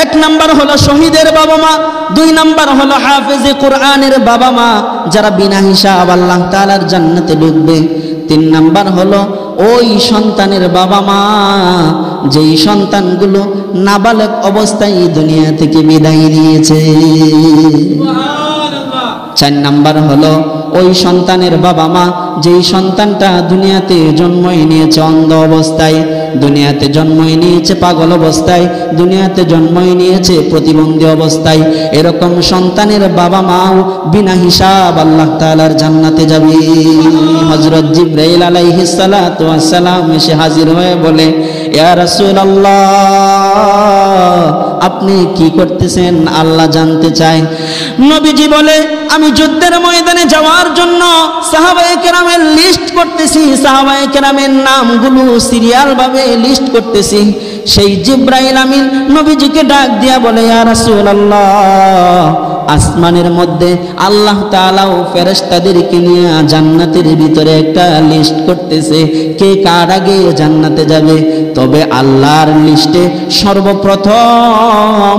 এক নাম্বার হলো শহীদের বাবা মা, দুই নাম্বার হলো হাফেজে কোরআনের বাবা মা যারা বিনা হিসাব আল্লাহ তাআলার জান্নাতে ঢুকবে। তিন নাম্বার হলো ওই সন্তানের বাবা মা যেই সন্তানগুলো নাবালক অবস্থায় দুনিয়া থেকে বিদায় নিয়েছে। চার নাম্বার হলো ওই সন্তানের বাবা মা যেই সন্তানটা দুনিয়াতে জন্মই নিয়েছে অন্ধ অবস্থায়, দুনিয়াতে জন্মই নিয়েছে পাগল অবস্থায়, দুনিয়াতে জন্মই নিয়েছে প্রতিবন্ধী অবস্থায়। এরকম সন্তানের বাবা মাও বিনা হিসাব আল্লাহ তাআলার জান্নাতে যাবে। হযরত জিবরাইল আলাইহিস সালাতু ওয়াস সালাম এসে হাজির হয়ে বলে, ইয়া রাসূলুল্লাহ আপনি কি করতেছেন আল্লাহ জানতে চায়। নবীজি বলে, আমি যুদ্ধের ময়দানে যাওয়ার জন্য সাহাবায়ে কেরামের লিস্ট করতেছি, সাহাবায়ে কেরামের নামগুলো সিরিয়াল ভাবে লিস্ট করতেছি। সেই জিবরাইল আমিন নবীজিকে ডাক দিয়া বলে, ইয়া রাসূলুল্লাহ আসমানের মধ্যে আল্লাহ তাআলাও ফেরেশতাদেরকে নিয়ে জান্নাতের ভিতরে একটা লিস্ট করতেছে, কে কার আগে জান্নাতে যাবে। তবে আল্লাহর লিস্টে সর্বপ্রথম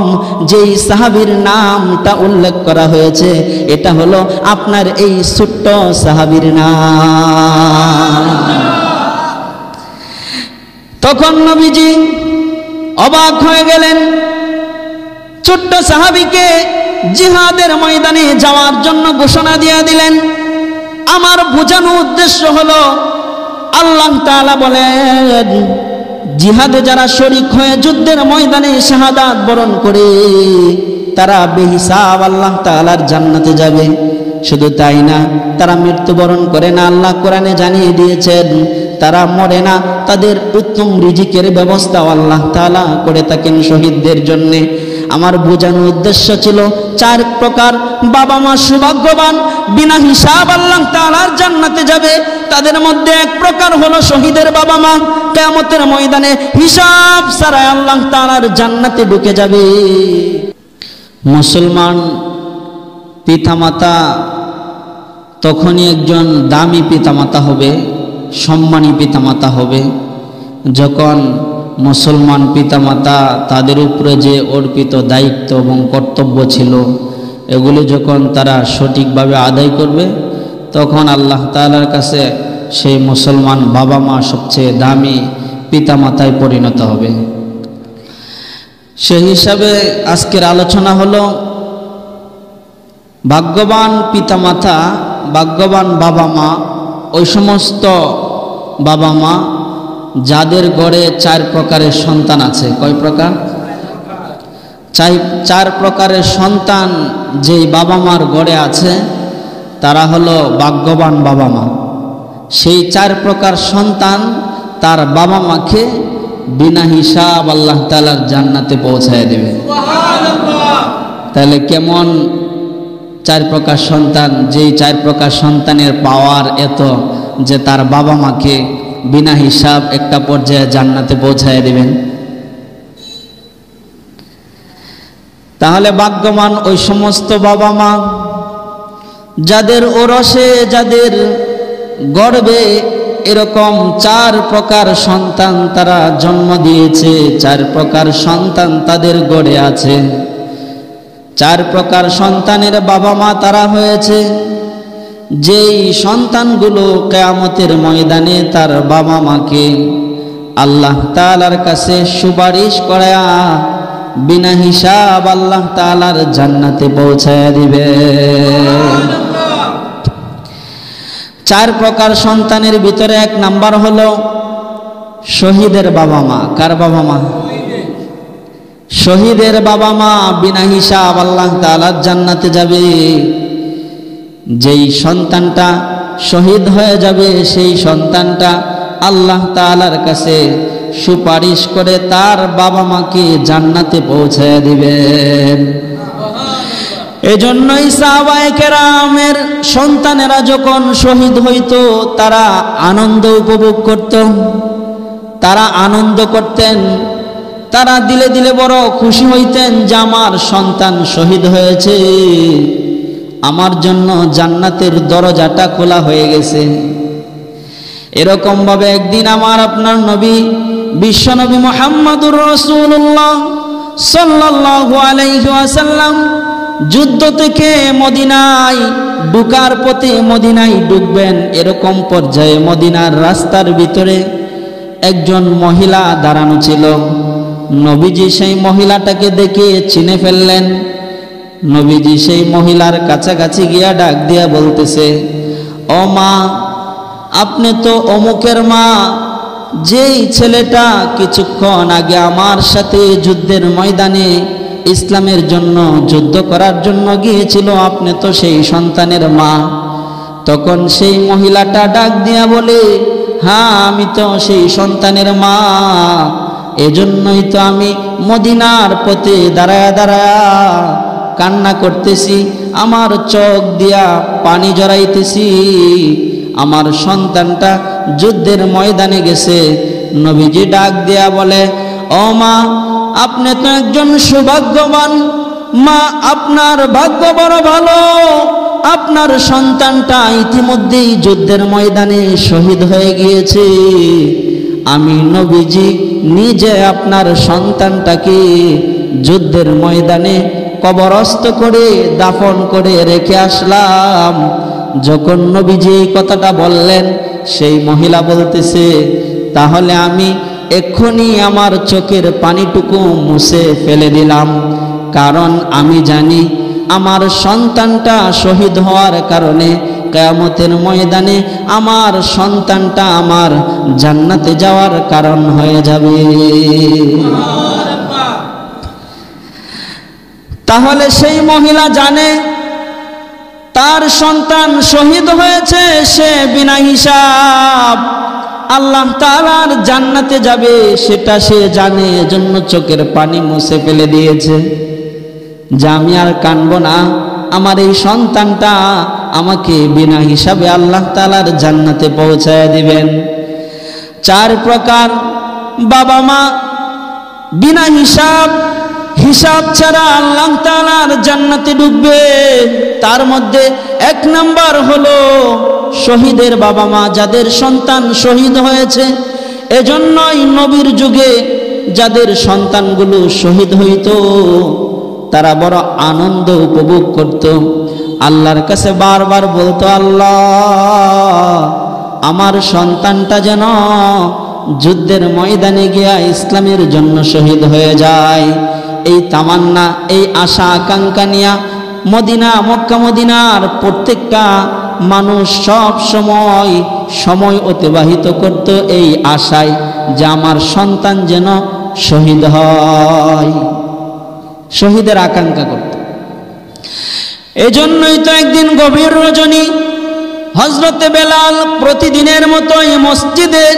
যেই সাহাবীর নামটা উল্লেখ করা হয়েছে এটা হলো আপনার এই ছোট্ট সাহাবীর নাম। তখন নবীজি অবাক হয়ে গেলেন, ছোট্ট সাহাবীকে জিহাদের ময়দানে যাওয়ার জন্য ঘোষণা দিয়ে দিলেন। আমার বোঝানো উদ্দেশ্য হলো আল্লাহ তাআলা বলেন জিহাদে যারা শরীক হয়ে যুদ্ধের ময়দানে শাহাদাত বরণ করে তারা বেহিসাব আল্লাহ তাআলার জান্নাতে যাবে। শুধু তাই না, তারা মৃত্যুবরণ করে না, আল্লাহ কোরআনে জানিয়ে দিয়েছেন তারা মরে না, তাদের উত্তম রিজিকের ব্যবস্থা আল্লাহ তাআলা করে থাকেন শহীদদের জন্য। আমার বোঝানোর উদ্দেশ্য ছিল চার প্রকার বাবা মা সৌভাগ্যবান, বিনা হিসাব আল্লাহ তাআলার জান্নাতে যাবে। তাদের মধ্যে এক প্রকার হলো শহীদের বাবা মা, কিয়ামতের ময়দানে হিসাব ছাড়া আল্লাহ তাআলার জান্নাতে ঢুকে যাবে। মুসলমান পিতামাতা তখনই একজন দামি পিতামাতা হবে, সম্মানী পিতামাতা হবে যখন মুসলমান পিতামাতা তাদের উপরে যে অর্পিত দায়িত্ব এবং কর্তব্য ছিল এগুলি যখন তারা সঠিকভাবে আদায় করবে তখন আল্লাহ তাআলার কাছে সেই মুসলমান বাবা মা সবচেয়ে দামি পিতামাতায় পরিণত হবে। সেই হিসাবে আজকের আলোচনা হলো ভাগ্যবান পিতামাতা, ভাগ্যবান বাবা মা ওই সমস্ত বাবা মা যাদের গড়ে চার প্রকারের সন্তান আছে। কয় প্রকার? চার প্রকারের সন্তান যেই বাবা মার গড়ে আছে তারা হলো ভাগ্যবান বাবা মা। সেই চার প্রকার সন্তান তার বাবা মাকে বিনা হিসাব আল্লাহ তাআলার জান্নাতে পৌঁছায় দেবে। তাহলে কেমন চার প্রকার সন্তান, যেই চার প্রকার সন্তানের পাওয়ার এত যে তার বাবা মাকে বিনা হিসাব একটা পর্যায়ে জান্নাতে পৌঁছায় দিবেন। তাহলে ভাগ্যবান ওই সমস্ত বাবা মা যাদের ওরসে, যাদের গর্ভে এরকম চার প্রকার সন্তান তারা জন্ম দিয়েছে, চার প্রকার সন্তান তাদের গড়ে আছে। চার প্রকার সন্তানের বাবা মা তারা হয়েছে যেই সন্তানগুলো কিয়ামতের ময়দানে তার বাবা মাকে আল্লাহ তাআলার কাছে সুপারিশ করায়া বিনা হিসাব আল্লাহ তাআলার জান্নাতে পৌঁছায় দিবে। চার প্রকার সন্তানের ভিতরে এক নাম্বার হলো শহীদের বাবা মা। কার বাবা মা? শহীদের বাবা মা বিনা হিসাব আল্লাহ তাআলার জান্নাতে যাবে। যেই সন্তানটা শহীদ হয়ে যাবে সেই সন্তানটা আল্লাহ তাআলার কাছে সুপারিশ করে তার বাবা মাকে জান্নাতে পৌঁছায় দিবেন। এজন্যই সাহাবায়ে কেরামের সন্তানেরা যখন শহীদ হইতো তারা আনন্দ উপভোগ করত, তারা আনন্দ করতেন, তারা দিলে দিলে বড় খুশি হইতেন যে আমার সন্তান শহীদ হয়েছে, আমার জন্য জান্নাতের দরজাটা খোলা হয়ে গেছে। এরকম ভাবে একদিন আমার আপনার নবী বিশ্বনবী মুহাম্মদুর রাসূলুল্লাহ সাল্লাল্লাহু আলাইহি ওয়াসাল্লাম যুদ্ধ থেকে মদিনায় ঢুকার পথে মদিনায় ঢুকবেন এরকম পর্যায়ে মদিনার রাস্তার ভিতরে একজন মহিলা দাঁড়ানো ছিল। নবীজি সেই মহিলাটাকে দেখে চিনে ফেললেন। নবীজি সেই মহিলার কাছাকাছি গিয়া ডাক দিয়া বলতেছে, ও মা, আপনি তো অমুকের মা, যেই ছেলেটা কিছুক্ষণ আগে আমার সাথে যুদ্ধের ময়দানে ইসলামের জন্য যুদ্ধ করার জন্য গিয়েছিল, আপনি তো সেই সন্তানের মা। তখন সেই মহিলাটা ডাক দিয়া বলে, হ্যাঁ, আমি তো সেই সন্তানের মা, এজন্যই তো আমি মদিনার পথে দাঁড়ায়া দাঁড়ায়া কান্না করতেছি, আমার চোখ দিয়া পানি জড়াইতেছি, আমার সন্তানটা যুদ্ধের ময়দানে গেছে। নবীজি ডাক দিয়া বলে, ও মা, আপনি তো একজন সৌভাগ্যবান মা, আপনার ভাগ্য বড় ভালো, আপনার সন্তানটা ইতিমধ্যেই যুদ্ধের ময়দানে শহীদ হয়ে গিয়েছে। আমি নবীজি নিজে আপনার সন্তানটাকে যুদ্ধের ময়দানে কবরস্থ করে দাফন করে রেখে আসলাম। যখন নবীজি এই কথাটা বললেন, সেই মহিলা বলতেছে, তাহলে আমি এক্ষুনি আমার চোখের পানিটুকু মুছে ফেলে দিলাম, কারণ আমি জানি আমার সন্তানটা শহীদ হওয়ার কারণে কিয়ামতের ময়দানে আমার সন্তানটা আমার জান্নাতে যাওয়ার কারণ হয়ে যাবে। তাহলে সেই মহিলা জানে তার সন্তান শহীদ হয়েছে, সে বিনা হিসাব আল্লাহ তাআলার জান্নাতে যাবে, সেটা সে জানে, এজন্য চোখের পানি মুছে ফেলে দিয়েছে যে আমি আর কাঁদব না, আমার এই সন্তানটা আমাকে বিনা হিসাবে আল্লাহ তাআলার জান্নাতে পৌঁছায় দিবেন। 4 প্রকার বাবা মা বিনা হিসাব ছাড়া আল্লাহ তাআলার জান্নাতে ঢুকবে। তার মধ্যে 1 নাম্বার হলো শহীদের বাবা মা, যাদের সন্তান শহীদ হয়েছে। এজন্যই নবীর যুগে যাদের সন্তানগুলো শহীদ হইতো তারা বড় আনন্দ উপভোগ করত, আল্লাহর কাছে বারবার বলতো, আল্লাহ, আমার সন্তানটা যেন যুদ্ধের ময়দানে গিয়া ইসলামের জন্য শহীদ হয়ে যায়। এই তামান্না, এই আশা আকাঙ্ক্ষা নিয়া মদিনা, মক্কা মদিনার প্রত্যেকটা মানুষ সব সময় অতিবাহিত করত এই আশায় যে আমার সন্তান যেন শহীদ হয়, শহীদের আকাঙ্ক্ষা করত। এজন্যই তো একদিন গভীর রজনী হযরতে বেলাল প্রতিদিনের মতোই মসজিদের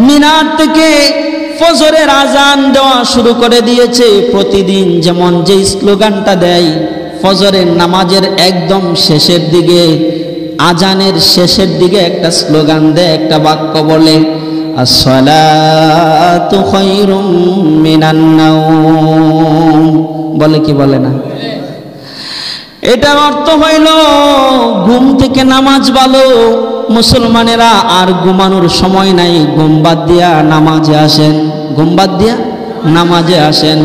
মিনার থেকে ফজরের আজান দেওয়া শুরু করে দিয়েছে। প্রতিদিন যেমন যে স্লোগানটা দেয় ফজরের নামাজের একদম শেষের দিকে, আজানের শেষের দিকে একটা স্লোগান দেয়, একটা বাক্য বলে, আসসালাতু খায়রুম মিনান নাওম, বলে কি বলে না? এটার অর্থ হইল ঘুম থেকে নামাজ ভালো। মুসলমানেরা আর ঘুমানোর সময় নাই, ঘুম বাদ দিয়া নামাজে আসেন, ঘুম বাদ দিয়া নামাজে আসেন।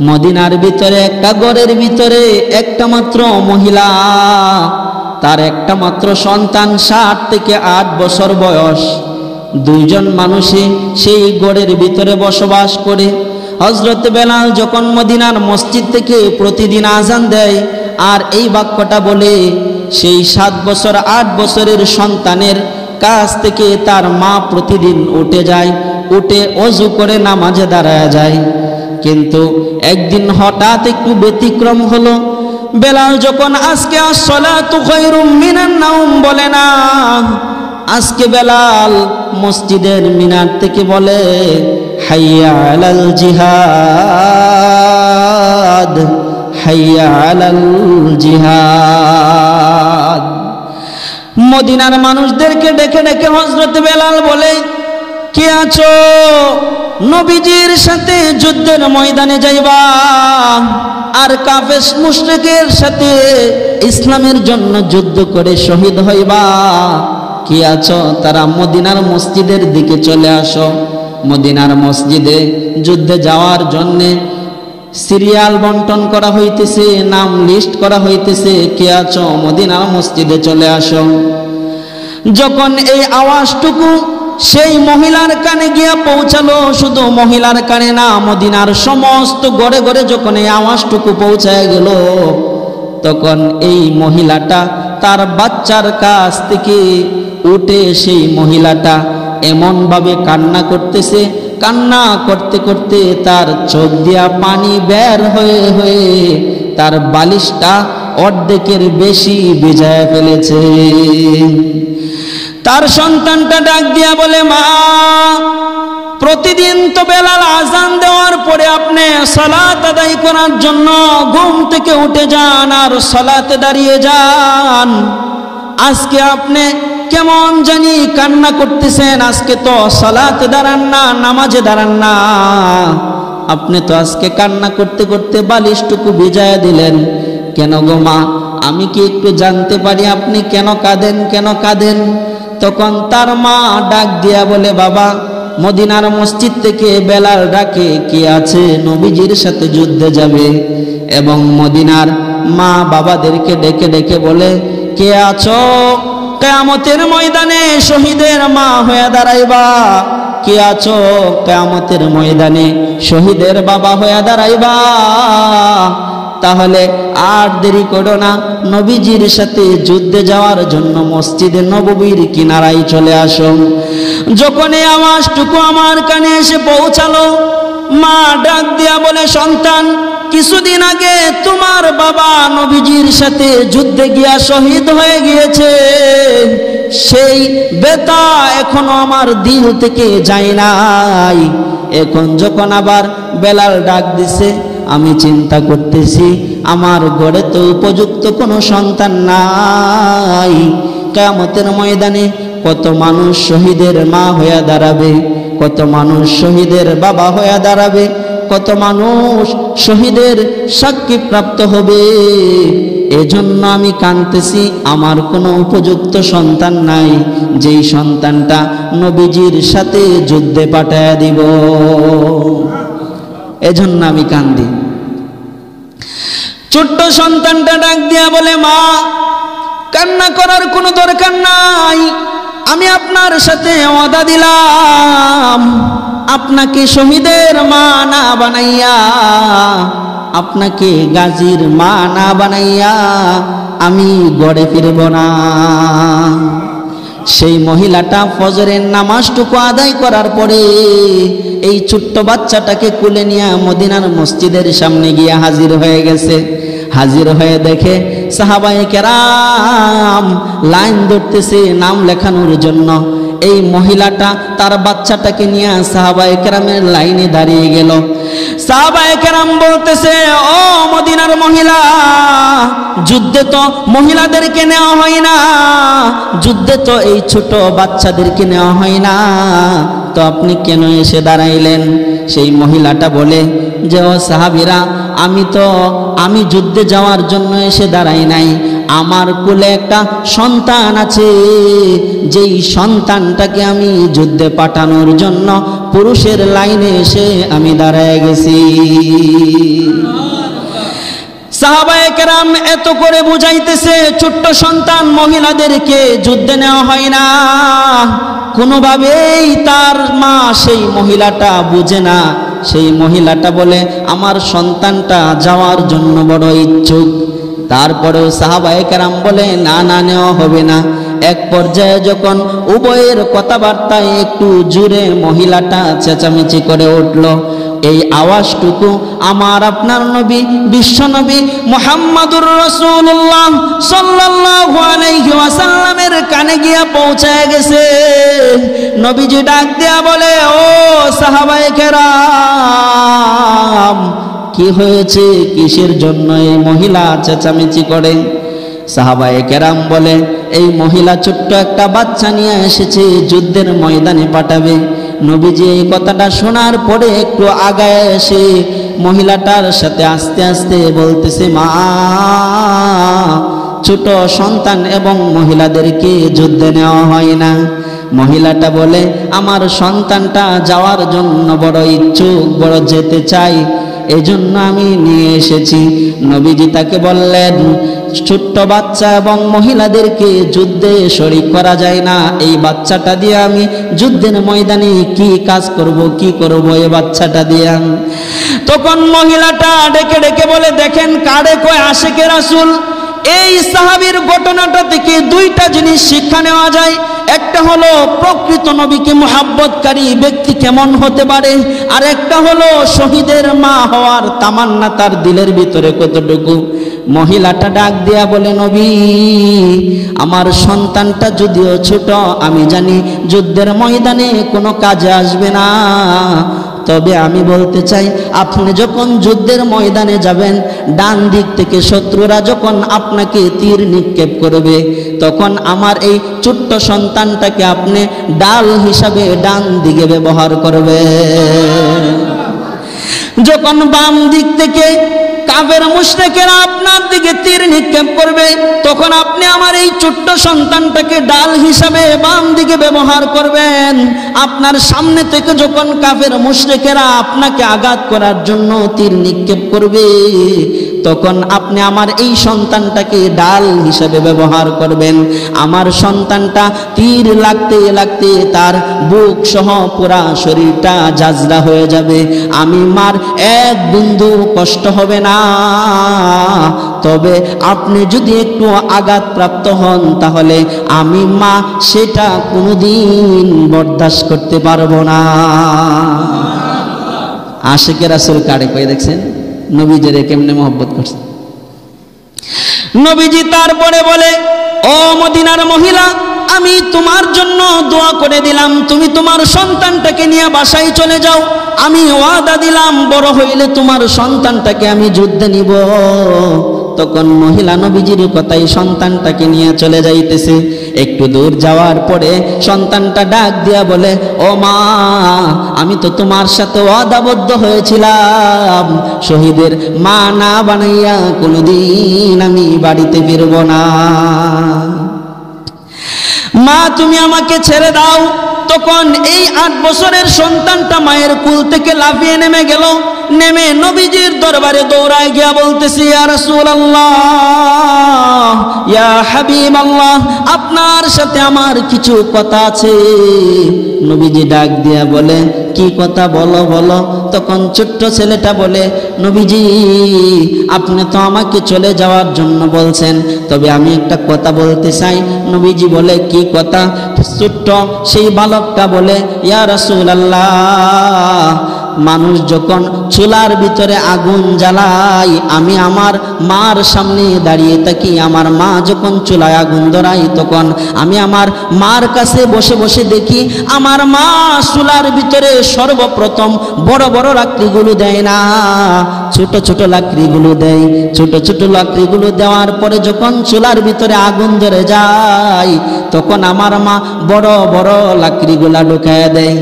মদিনার ভিতরে একটা ঘরের ভিতরে একটা মাত্র মহিলা, তার একটা মাত্র সন্তান, 7 থেকে 8 বছর বয়স। 2 জন মানুষই সেই ঘরের ভিতরে বসবাস করে। হযরত বেলাল যখন মদিনার মসজিদ থেকে প্রতিদিন আজান দেয় আর এই বাক্যটা বলে, সেই 7 বছর 8 বছরের সন্তানের কাছ থেকে তার মা প্রতিদিন উঠে যায়, উঠে ওযু করে নামাজে দাঁড়ায় যায়। কিন্তু একদিন হঠাৎ একটু ব্যতিক্রম হলো। বেলাল যখন আজকে আসসালাতু খায়রুম মিনান নাওম বলে না, আজকে বেলাল মসজিদের মিনার থেকে বলে, হাইয়া আলাল জিহাদ, হাইয়া আলাল জিহাদ। মদিনার মানুষদেরকে ডেকে ডেকে হযরত বেলাল বলে, কে আছো? নবীজির সাথে যুদ্ধের ময়দানে যাইবা আর কাফের মুশরিকের সাথে ইসলামের জন্য যুদ্ধ করে শহীদ হইবা। কি আছো? তারা মদিনার মসজিদের দিকে চলে আসো। মদিনার মসজিদে যুদ্ধে যাওয়ার জন্যে সিরিয়াল বন্টন করা হইতেছে, নাম লিস্ট করা হইতেছে, কে আছো মদিনার মসজিদে চলে আসো। যখন এই আওয়াজটুকু সেই মহিলার কানে গিয়া পৌঁছালো, শুধু মহিলার কানে না, মদিনার সমস্ত ঘরে ঘরে যখন এই আওয়াজটুকু পৌঁছায় গেল, তখন এই মহিলাটা তার বাচ্চার কাছ থেকে উঠে সেই মহিলাটা এমনভাবে কান্না করতেছে, কান্না করতে করতে তার চোখ দিয়া পানি বের হয়ে হয়ে তার বালিশটা অর্ধেকের বেশি ভিজায় ফেলেছে। তার সন্তানটা ডাক দিয়া বলে, মা, প্রতিদিন তো বেলাল আজান দেওয়ার পরে আপনি সালাত আদায় করার জন্য ঘুম থেকে উঠে যান আর সালাতে দাঁড়িয়ে যান, আজকে আপনি কেমন জানি কান্না করতেছেন, আজকে তো সালাতে দাঁড়ান না, নামাজে দাঁড়ান না, আপনি তো আজকে কান্না করতে করতে বালিশটুকু ভিজায় দিলেন, কেন গো মা? আমি কি একটু জানতে পারি আপনি কেন কাঁদেন, কেন কাঁদেন? তখন তার মা ডাক দিয়া বলে, বাবা, মদিনার মসজিদ থেকে বেলাল ডাকে, কি আছে নবীজির সাথে যুদ্ধে যাবে, এবং মদিনার মা বাবাদেরকে ডেকে ডেকে বলে, কে আছো কিয়ামতের ময়দানে শহীদের মা হয়ে দাঁড়াইবা, কে আছো কিয়ামতের ময়দানে শহীদের বাবা হয়ে দাঁড়াইবা, তাহলে আর দেরি করো না, নবীজির সাথে যুদ্ধে যাওয়ার জন্য মসজিদে নববীর কিনারায় চলে আসো। যখন এই আওয়াজটুকু আমার কানে এসে পৌঁছালো, মা ডাক দিয়া বলে, সন্তান, কিছুদিন আগে তোমার বাবা নবীজির সাথে যুদ্ধে গিয়া শহীদ হয়ে গিয়েছে, সেই ব্যথা এখনো আমার দিল থেকে যায় নাই। এখন যখন আবার বেলাল ডাক দিছে, আমি চিন্তা করতেছি আমার ঘরে তো উপযুক্ত কোনো সন্তান নাই, কিয়ামতের ময়দানে কত মানুষ শহীদের মা হয়ে দাঁড়াবে, কত মানুষ শহীদের বাবা হয়ে দাঁড়াবে, কত মানুষ শহীদের সাক্ষী প্রাপ্ত হবে, এজন্য আমি কাঁদতেছি, আমার কোনো উপযুক্ত সন্তান নাই, যেই সন্তানটা নবীজির সাথে যুদ্ধে পাঠায়া দিব, এজন্য আমি কান্দি। ছোট্ট সন্তানটা ডাক দিয়া বলে, মা, কান্না করার কোনো দরকার নাই, আমি আপনার সাথে ওয়াদা দিলাম, আপনাকে শহীদের মা না বানাইয়া, আপনাকে গাজীর মা না বানাইয়া আমি গড়ে ফিরব না। সেই মহিলাটা ফজরের নামাজটুকু আদায় করার পরে এই ছোট্ট বাচ্চাটাকে কুলে নিয়ে মদিনার মসজিদের সামনে গিয়ে হাজির হয়ে গেছে। হাজির হয়ে দেখে সাহাবায়ে কেরাম লাইন ধরতেছে নাম লেখানোর জন্য। এই মহিলাটা তার বাচ্চাটাকে নিয়ে সাহাবায়ে কেরামের লাইনে দাঁড়িয়ে গেল। সাহাবায়ে কেরাম বলতেছে, ও মদিনার মহিলা, যুদ্ধে তো মহিলাদেরকে নেওয়া হয় না, যুদ্ধে তো এই ছোট বাচ্চাদেরকে নেওয়া হয় না, তো আপনি কেন এসে দাঁড়াইলেন? সেই মহিলাটা বলে যে, ও সাহাবীরা, আমি যুদ্ধে যাওয়ার জন্য এসে দাঁড়াই নাই, আমার কোলে একটা সন্তান আছে, যেই সন্তানটাকে আমি যুদ্ধে পাঠানোর জন্য পুরুষের লাইনে এসে আমি দাঁড়ায় গেছি। সাহাবায়ে কেরাম এত করে বুঝাইতেছে, ছোট্ট সন্তান মহিলাদেরকে যুদ্ধে নেওয়া হয় না। কোনোভাবেই তার মা সেই মহিলাটা বুঝে না। সেই মহিলাটা বলে, আমার সন্তানটা যাওয়ার জন্য বড় ইচ্ছুক। তারপরেও সাহাবায়ে কেরাম বলে, না না, নেওয়া হবে না। এক পর্যায়ে যখন উভয়ের কথাবার্তায় একটু জুড়ে মহিলাটা চেঁচামেচি করে উঠল, এই আওয়াজটুকু আমার আপনার নবী বিশ্বনবী মুহাম্মাদুর রাসূলুল্লাহ সাল্লাল্লাহু আলাইহি ওয়াসাল্লামের কানে গিয়া পৌঁছায় গেছে। নবীজি ডাক দেয়া বলে, ও সাহাবায়ে কেরাম, কি হয়েছে? কিসের জন্য এই মহিলা চেঁচামেচি করে? সাহাবায়ে কেরাম বলে, এই মহিলা ছোট্ট একটা বাচ্চা নিয়ে এসেছে, যুদ্ধের ময়দানে পাঠাবে। নবীজি এই কথাটা শোনার পরে একটু আগায় এসে মহিলাটার সাথে আস্তে আস্তে বলতেছে, মা, ছোট সন্তান এবং মহিলাদেরকে যুদ্ধে নেওয়া হয় না। মহিলাটা বলে, আমার সন্তানটা যাওয়ার জন্য বড় ইচ্ছুক, বড় যেতে চাই। এজন্য আমি নিয়ে এসেছি। নবীজি তাকে বললেন, ছোট্ট বাচ্চা এবং মহিলাদেরকে যুদ্ধে শরীক করা যায় না, এই বাচ্চাটা দিয়ে আমি যুদ্ধের ময়দানে কি কাজ করব, কি করব এই বাচ্চাটা দিয়ে। তখন মহিলাটা ডেকে ডেকে বলে, দেখেন কারে কয় আশিকে রাসূল। এই সাহাবীর ঘটনাটা থেকে দুইটা জিনিস শিক্ষা নেওয়া যায়। একটা হলো প্রকৃত নবীকে মুহাব্বতকারী ব্যক্তি কেমন হতে পারে, আর একটা হলো শহীদের মা হওয়ার তামান্না তার দিলের ভিতরে কতটুকু। মহিলাটা ডাক দিয়া বলে, নবী, আমার সন্তানটা যদিও ছোট, আমি জানি যুদ্ধের ময়দানে কোনো কাজে আসবে না, তবে আমি বলতে চাই, আপনি যখন যুদ্ধের ময়দানে যাবেন, ডান দিক থেকে শত্রুরা যখন আপনাকে তীর নিক্ষেপ করবে, তখন আমার এই ছোট্ট সন্তানটাকে আপনি ডাল হিসাবে ডান দিকে ব্যবহার করবেন। যখন বাম দিক থেকে কাফের মুশরিকেরা আপনার দিকে তীর নিক্ষেপ করবে, তখন আপনি আমার এই ছোট্ট সন্তানটাকে ডাল হিসাবে বাম দিকে ব্যবহার করবেন। আপনার সামনে থেকে যখন কাফের মুশরিকেরা আপনাকে আঘাত করার জন্য তীর নিক্ষেপ করবে, তখন আপনি আমার এই সন্তানটাকে ডাল হিসাবে ব্যবহার করবেন। আমার সন্তানটা তীর লাগতে লাগতে তার বুক সহ পুরা শরীরটা জাজরা হয়ে যাবে, আমি মার এক বিন্দু কষ্ট হবে না। তবে আপনি যদি একটু আঘাতপ্রাপ্ত হন, তাহলে আমি মা সেটা কোনোদিন বরদাস্ত করতে পারবো না। আশিকে রাসূল কারে কই দেখছেন, নবীজিরে কেমনে মহব্বত করছে। নবীজি তারপরে বলে, ও মদিনার মহিলা, আমি তোমার জন্য দোয়া করে দিলাম, তুমি তোমার সন্তানটাকে নিয়ে বাসায় চলে যাও। আমি ওয়াদা দিলাম, বড় হইলে তোমার সন্তানটাকে আমি যুদ্ধে নিব। তখন মহিলা নবীজির কথাই সন্তানটাকে নিয়ে চলে যাইতেছে। একটু দূর যাওয়ার পরে সন্তানটা ডাক দিয়া বলে, ও মা, আমি তো তোমার সাথে ওয়াদাবদ্ধ হয়েছিলাম, শহীদের মা না বানাইয়া কোনোদিন আমি বাড়িতে ফিরব না। মা, তুমি আমাকে ছেড়ে দাও। তখন এই 8 বছরের সন্তানটা মায়ের কুল থেকে লাফিয়ে নেমে গেল। নেমে নবীজির দরবারে দৌড়ায় গিয়া বলতেছি, ইয়া রাসূলুল্লাহ, ইয়া হাবিবাল্লাহ, আপনার সাথে আমার কিছু কথা আছে। নবীজি ডাক দিয়া বলে, কি কথা, বলো বলো। তখন ছোট্ট ছেলেটা বলে, নবীজি, আপনি তো আমাকে চলে যাওয়ার জন্য বলছেন, তবে আমি একটা কথা বলতে চাই। নবীজি বলে, কি কথা? ছোট্ট সেই বালকটা বলে, ইয়া রাসূলুল্লাহ, মানুষ যখন চুলার ভিতরে আগুন জ্বালায়, আমি আমার মার সামনে দাঁড়িয়ে থাকি। আমার মা যখন চুলায় আগুন ধরায়, তখন আমি আমার মার কাছে বসে বসে দেখি আমার মা চুলার ভিতরে সর্বপ্রথম বড় বড় লাকড়িগুলো দেয় না, ছোট ছোট লাকড়িগুলো দেয়। ছোট ছোট লাকড়িগুলো দেওয়ার পরে যখন চুলার ভিতরে আগুন ধরে যায়, তখন আমার মা বড় বড় লাকড়িগুলা ঢুকায় দেয়।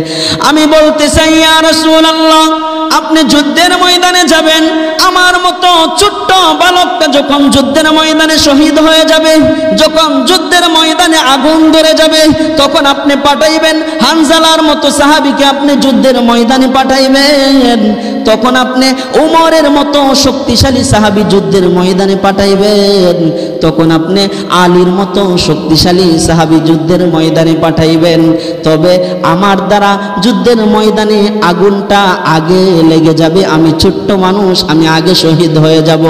আমি বলতে চাই, ইয়া রাসূলুল্লাহ, আপনি যুদ্ধের ময়দানে যাবেন, আমার মতো ছোট্ট বালকটা যখন যুদ্ধের ময়দানে শহীদ হয়ে যাবে, যখন যুদ্ধের ময়দানে আগুন ধরে যাবে, তখন আপনি পাঠাইবেন হানজালার মতো সাহাবীকে, আপনি যুদ্ধের ময়দানে পাঠাইবেন। তখন আপনি উমরের মতো শক্তিশালী সাহাবী যুদ্ধের ময়দানে পাঠাইবেন। তখন আপনি আলীর মতো শক্তিশালী সাহাবী যুদ্ধের ময়দানে পাঠাইবেন। তবে আমার দ্বারা যুদ্ধের ময়দানে আগুনটা আগে লেগে যাবে, আমি ছোট্ট মানুষ, আমি আগে শহীদ হয়ে যাব।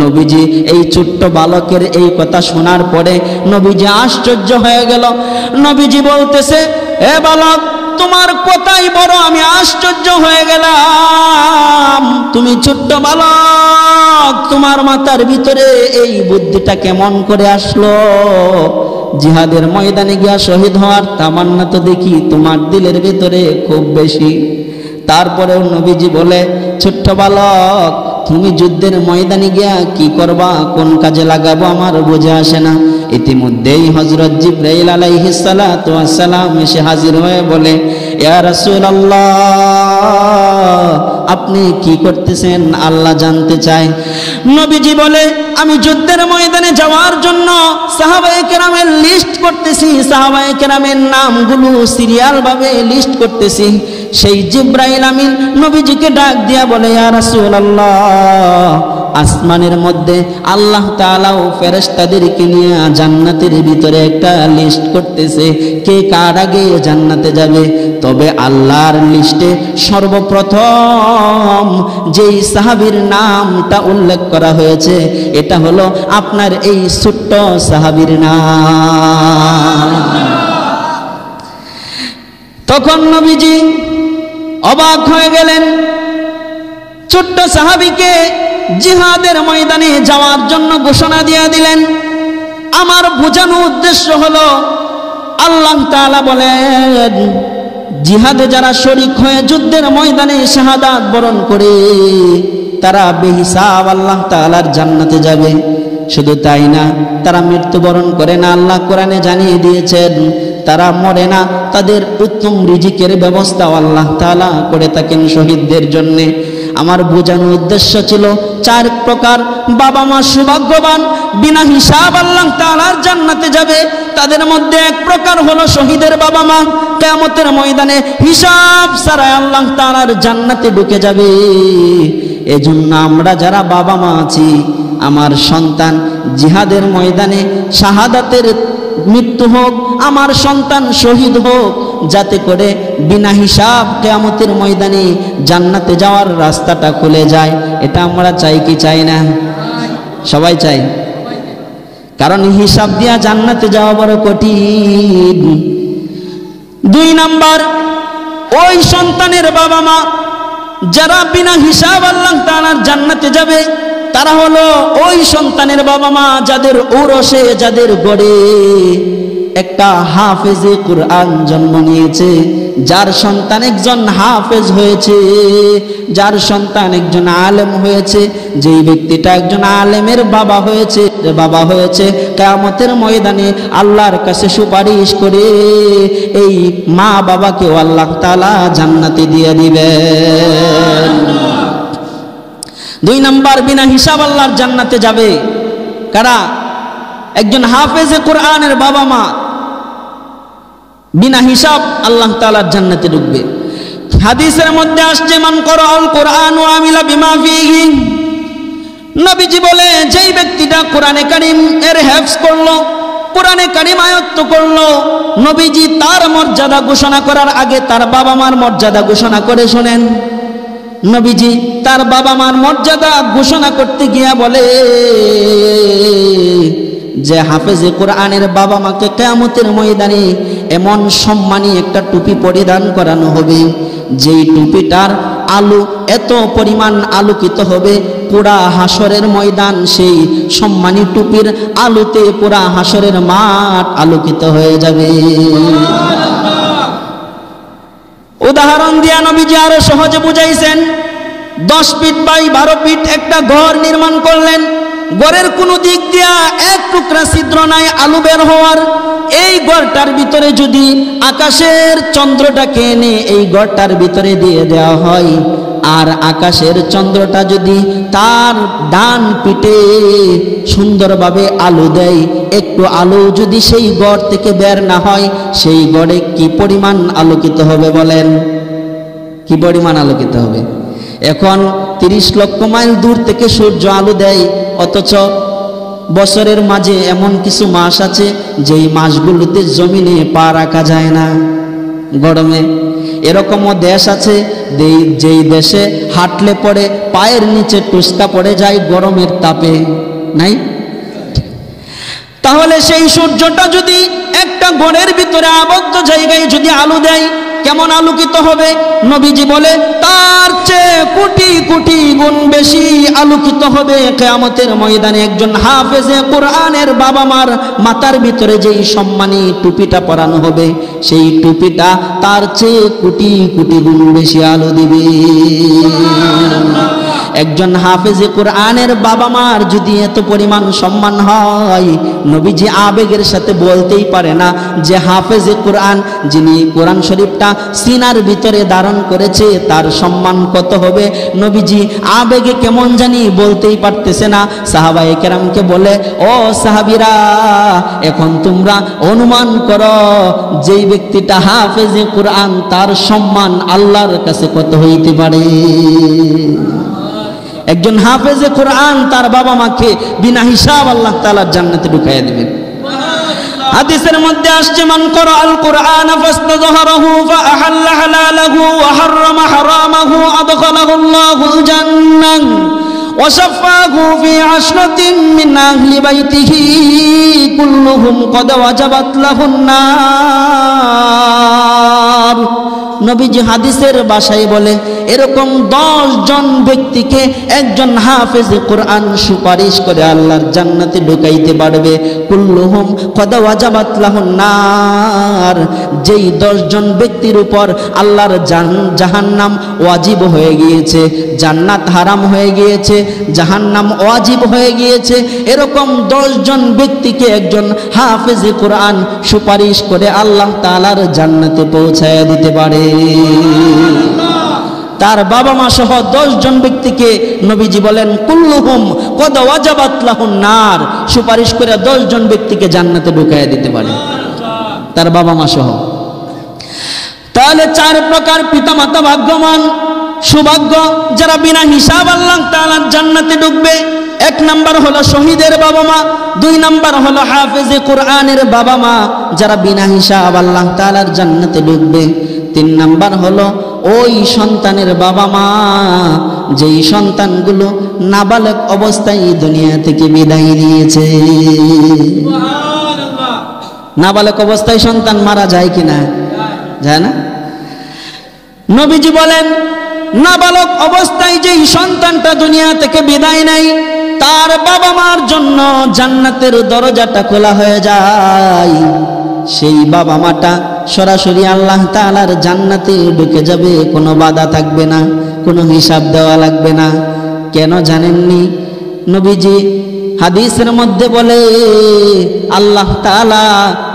নবীজি এই ছোট্ট বালকের এই কথা শোনার পরে নবীজি আশ্চর্য হয়ে গেল। নবীজি বলতেছে, হে বালক, তোমার কথাই বড় আমি আশ্চর্য হয়ে গেলাম। তুমি ছোট্ট বালক, তোমার মাথার ভিতরে এই বুদ্ধিটা কেমন করে আসলো? জিহাদের ময়দানে গিয়া শহীদ হওয়ার তামান্না তো দেখি তোমার দিলের ভিতরে খুব বেশি। তারপরেও নবীজি বলে, ছোট্ট বালক, তুমি যুদ্ধের ময়দানে গিয়া কি করবা, কোন কাজে লাগাবো আমার বুঝে আসে না। ইতিমধ্যেই হযরত জিবরাইল আলাইহিস সালাতু ওয়াস সালাম এসে হাজির হয়ে বলে, ইয়া রাসূলুল্লাহ আপনি কি করতেছেন আল্লাহ জানতে চায়। নবীজি বলে আমি যুদ্ধের ময়দানে যাওয়ার জন্য সাহাবায়ে কেরামের লিস্ট করতেছি, সাহাবায়ে কেরামের নামগুলো সিরিয়াল ভাবে লিস্ট করতেছি। সেই জিবরাইল আমিন নবীজিকে ডাক দিয়া বলে ইয়া রাসূলুল্লাহ আসমানের মধ্যে আল্লাহ তাআলা ও ফেরেশতাদেরকে নিয়ে জান্নাতের ভিতরে একটা লিস্ট করতেছে, কে কার আগে জান্নাতে যাবে। তবে আল্লাহর লিস্টে সর্বপ্রথম যেই সাহাবীর নামটা উল্লেখ করা হয়েছে এটা হলো আপনার এই ছোট্ট সাহাবীর নাম। তখন নবীজি অবাক হয়ে গেলেন, ছোট্ট সাহাবীকে জিহাদের ময়দানে যাওয়ার জন্য ঘোষণা দিয়ে দিলেন। আমার বোঝানো উদ্দেশ্য হলো আল্লাহ তাআলা বলেন জিহাদে যারা শরীক হয়ে যুদ্ধের ময়দানে শাহাদাত বরণ করে তারা বেহিসাব আল্লাহ তাআলার জান্নাতে যাবে। শুধু তাই না, তারা মৃত্যুবরণ করে না, আল্লাহ কোরআনে জানিয়ে দিয়েছেন তারা মরে না, তাদের উত্তম রিজিকের ব্যবস্থা আল্লাহ তাআলা করে থাকেন শহীদদের জন্য। আমার বোঝানোর উদ্দেশ্য ছিল 4 প্রকার বাবা মা সৌভাগ্যবান, বিনা হিসাব আল্লাহ তাআলার জান্নাতে যাবে। তাদের মধ্যে এক প্রকার হলো শহীদের বাবা মা, কিয়ামতের ময়দানে হিসাব ছাড়া আল্লাহ তাআলার জান্নাতে ঢুকে যাবে। এজন্য আমরা যারা বাবা মা আছি, আমার সন্তান জিহাদের ময়দানে শাহাদাতের মৃত্যু হোক, আমার সন্তান শহীদ হোক, যাতে করে বিনা হিসাব কিয়ামতের ময়দানে জান্নাতে যাওয়ার রাস্তাটা খুলে যায়। এটা আমরা চাই কি চাই না? সবাই চাই, কারণ হিসাব দিয়া জান্নাতে যাওয়া বড় কঠিন। 2 নাম্বার, ওই সন্তানের বাবা মা যারা বিনা হিসাব আল্লাহ তাআলার জান্নাতে যাবে তারা হলো ওই সন্তানের বাবা মা যাদের ঔরসে, যাদের গড়ে একটা হাফেজে কুরআন জন্ম নিয়েছে, যার সন্তান একজন হাফেজ হয়েছে, যার সন্তান একজন আলেম হয়েছে, যেই ব্যক্তিটা একজন আলেমের বাবা হয়েছে কিয়ামতের ময়দানে আল্লাহর কাছে সুপারিশ করে এই মা বাবাকেও আল্লাহ তাআলা জান্নাতে দিয়ে দিবেন। 2 নাম্বার, বিনা হিসাব আল্লাহর জান্নাতে যাবে কারা? একজন হাফেজে কোরআনের বাবা মা বিনা হিসাব আল্লাহ তাআলার জান্নাতে ঢুকবে। হাদিসের মধ্যে আসছে মান করাআল কোরআন ওয়া আমিলা বিমা ফীহি, নবীজি বলে যেই ব্যক্তিটা কোরআনে কারীম এর হিফজ করলো, কোরআনে কারীম আয়ত্ত করলো, নবীজি তার মর্যাদা ঘোষণা করার আগে তার বাবা মার মর্যাদা ঘোষণা করে শোনেন। নবীজি তার বাবা মার মর্যাদা ঘোষণা করতে গিয়া বলে যে হাফেজে কোরআনের বাবা মাকে কিয়ামতের ময়দানে এমন সম্মানী একটা টুপি পরিধান করানো হবে, যেই টুপিটার আলো এত পরিমাণ আলোকিত হবে পুরা হাসরের ময়দান সেই সম্মানী টুপির আলোতে পুরা হাসরের মাঠ আলোকিত হয়ে যাবে। উদাহরণ দিয়া নবীজি আরো সহজে বুঝাইছেন। 10 ফিট বাই 12 ফিট একটা ঘর নির্মাণ করলেন, ঘরের কোনো দিক দিয়া এক টুকরা ছিদ্র নাই আলো বের হওয়ার। এই ঘরটার ভিতরে যদি আকাশের চন্দ্রটাকে এনে এই ঘরটার ভিতরে দিয়ে দেওয়া হয়, আর আকাশের চন্দ্রটা যদি তার ডান পিঠে সুন্দরভাবে আলো দেয়, একটু আলো যদি সেই ঘর থেকে বের না হয়, সেই ঘরে কি পরিমাণ আলোকিত হবে বলেন? কি পরিমাণ আলোকিত হবে? এখন 30 লক্ষ মাইল দূর থেকে সূর্য আলো দেয়, অথচ বছরের মাঝে এমন কিছু মাস আছে যেই মাসগুলোতে জমিনে পা রাখা যায় না গরমে। এরকমও দেশ আছে যেই দেশে হাঁটলে পরে পায়ের নিচে টুসকা পড়ে যায় গরমের তাপে, নাই? তাহলে সেই সূর্যটা যদি একটা ঘরের ভিতরে আবদ্ধ জায়গায় যদি আলো দেয়, কেমন আলোকিত হবে? নবীজি বলে তার চেয়ে কোটি কোটি গুণ বেশি আলোকিত হবে কিয়ামতের ময়দানে একজন হাফেজে কোরআনের বাবা মার মাথার ভিতরে যেই সম্মানী টুপিটা পরানো হবে, সেই টুপিটা তার চেয়ে কোটি কোটি গুণ বেশি আলো দিবে। একজন হাফেজে কোরআনের বাবা মার যদি এত পরিমাণ সম্মান হয়, নবীজি আবেগের সাথে বলতেই পারে না যে হাফেজে কোরআন যিনি কোরআন শরীফটা সিনার ভিতরে ধারণ করেছে তার সম্মান কত হবে। নবীজি আবেগে কেমন জানি বলতেই পারতেছে না। সাহাবায়ে কেরামকে বলে, ও সাহাবীরা, এখন তোমরা অনুমান করো যেই ব্যক্তিটা হাফেজে কোরআন তার সম্মান আল্লাহর কাছে কত হইতে পারে। একজন হাফেজে কোরআন তার বাবা মাকে বিনা হিসাব আল্লাহ তাআলা জান্নাতে ঢুকাইয়া দিবেন। হাদিসের মধ্যে আসছে, মান করা আল কোরআন ফাস্তাযহারাহু ফাআহাল্লা হালালাহু ওয়া হাররামা হারামাহু আদখালাহুল্লাহুল জান্নাহ ওয়া শাফাহু ফি আশরাতিন মিন আহলি বাইতিহি কুল্লুহুম ক্বাদ ওয়াজাবাত লাহুন নার। নবীজি হাদিসের ভাষায় বলে, এরকম 10 জন ব্যক্তিকে একজন হাফেজে কোরআন সুপারিশ করে আল্লাহর জান্নাতে ঢুকাইতে পারবে। কুল্লুহুম ক্বাদ ওয়াজাবাত লাহুন নার, যেই 10 জন ব্যক্তির উপর আল্লাহর জাহান্নাম ওয়াজিব হয়ে গিয়েছে, জান্নাত হারাম হয়ে গিয়েছে, জাহান্নাম ওয়াজিব হয়ে গিয়েছে, এরকম 10 জন ব্যক্তিকে একজন হাফেজে কোরআন সুপারিশ করে আল্লাহ তাআলার জান্নাতে পৌঁছায়া দিতে পারে। তার বাবা মা সহ 10 জন ব্যক্তিকে নবীজি বলেন কুল্লুহুম ক্বাদ ওয়াজাবাত লাহুন নার, সুপারিশ করে 10 জন ব্যক্তিকে জান্নাতে ঢুকাইয়া দিতে পারে, তার বাবা মা সহ। তাহলে 4 প্রকার পিতামাতা ভাগ্যবান, সৌভাগ্য, যারা বিনা হিসাব আল্লাহ তাআলার জান্নাতে ঢুকবে। 1 নাম্বার হলো শহীদের বাবা মা, 2 নাম্বার হলো হাফেজে কোরআনের বাবা মা, যারা বিনা হিসাব আল্লাহ তাআলার জান্নাতে ঢুকবে। 3 নাম্বার হলো ওই সন্তানের বাবা মা যেই সন্তানগুলো নাবালক অবস্থায় দুনিয়া থেকে বিদায় নিয়েছে। সুবহানাল্লাহ। নাবালক অবস্থায় সন্তান মারা যায় কিনা? যায় না। নবীজি বলেন, নাবালক অবস্থায় যেই সন্তানটা দুনিয়া থেকে বিদায় নেয় তার বাবা মার জন্য জান্নাতের দরজাটা খোলা হয়ে যায়। সেই বাবা মাটা সরাসরি আল্লাহ তাআলার জান্নাতে ঢুকে যাবে, কোনো বাধা থাকবে না, কোনো হিসাব দেওয়া লাগবে না। কেন জানেননি? নবীজি হাদিসের মধ্যে বলে, আল্লাহ তাআলা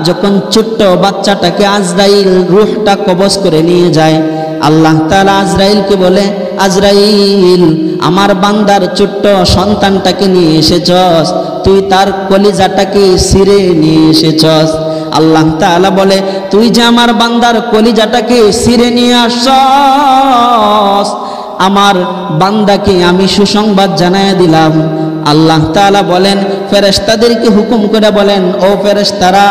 যখন ছোট্ট বাচ্চাটাকে আজরাইল রূহটা কবজ করে নিয়ে যায়, আল্লাহ তাআলা আজরাইলকে বলে, আজরাইল, আমার বান্দার ছোট্ট সন্তানটাকে নিয়ে এসেছস, তুই তার কলিজাটাকে ছিঁড়ে নিয়ে এসেছস। আল্লাহ তাআলা বলে, তুই যে আমার বান্দার কলিজাটাকে ছিঁড়ে নিয়ে আসছস, আমার বান্দাকে আমি সুসংবাদ জানায়া দিলাম। আল্লাহ তাআলা বলেন, ফেরেশতাদেরকে হুকুম করে বলেন, ও ফেরেশতারা,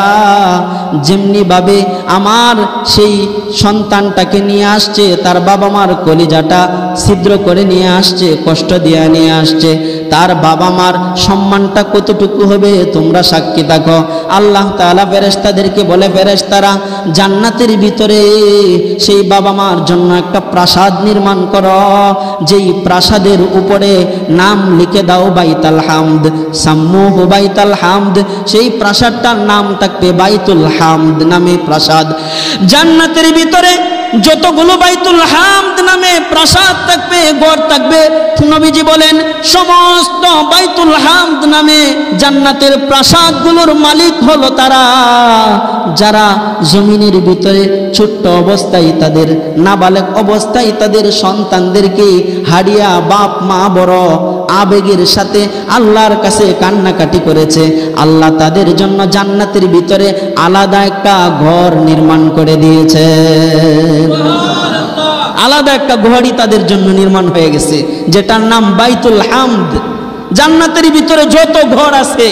যেমনি ভাবে আমার সেই সন্তানটাকে নিয়ে আসছে, তার বাবা মার কলিজাটা ছিদ্র করে নিয়ে আসছে, কষ্ট দিয়ে নিয়ে আসছে, তার বাবা মার সম্মানটা কতটুকু হবে তোমরা সাক্ষী থাকো। আল্লাহ তাআলা ফেরেশতাদেরকে বলে, ফেরেশতারা, জান্নাতের ভিতরে সেই বাবা মার জন্য একটা প্রাসাদ নির্মাণ করো, যেই প্রাসাদের উপরে নাম লিখে দাও বাইতুল হামদ, সাম্মুহু বাইতুল হামদ। সেই প্রাসাদটার নাম থাকবে বাইতুল হামদ নামে প্রাসাদ। জান্নাতের ভিতরে যতগুলো বাইতুল হামদ নামে প্রাসাদ থাকবে, ঘর থাকবে, নবীজি বলেন সমস্ত বাইতুল হামদ নামে জান্নাতের প্রাসাদগুলোর মালিক হলো তারা যারা জমিনের ভিতরে ছোট্ট অবস্থায় তাদের নাবালক অবস্থায় তাদের সন্তানদেরকে হারিয়া বাপ মা বড় আবেগের সাথে আল্লাহর কাছে কান্নাকাটি করেছে। আল্লাহ তাদের জন্য জান্নাতের ভিতরে আলাদা একটা ঘর নির্মাণ করে দিয়েছে। আলাদা একটা ঘরই তাদের জন্য নির্মাণ হয়ে গেছে, যেটার নাম বাইতুল হামদ। জান্নাতের ভিতরে যত ঘর আছে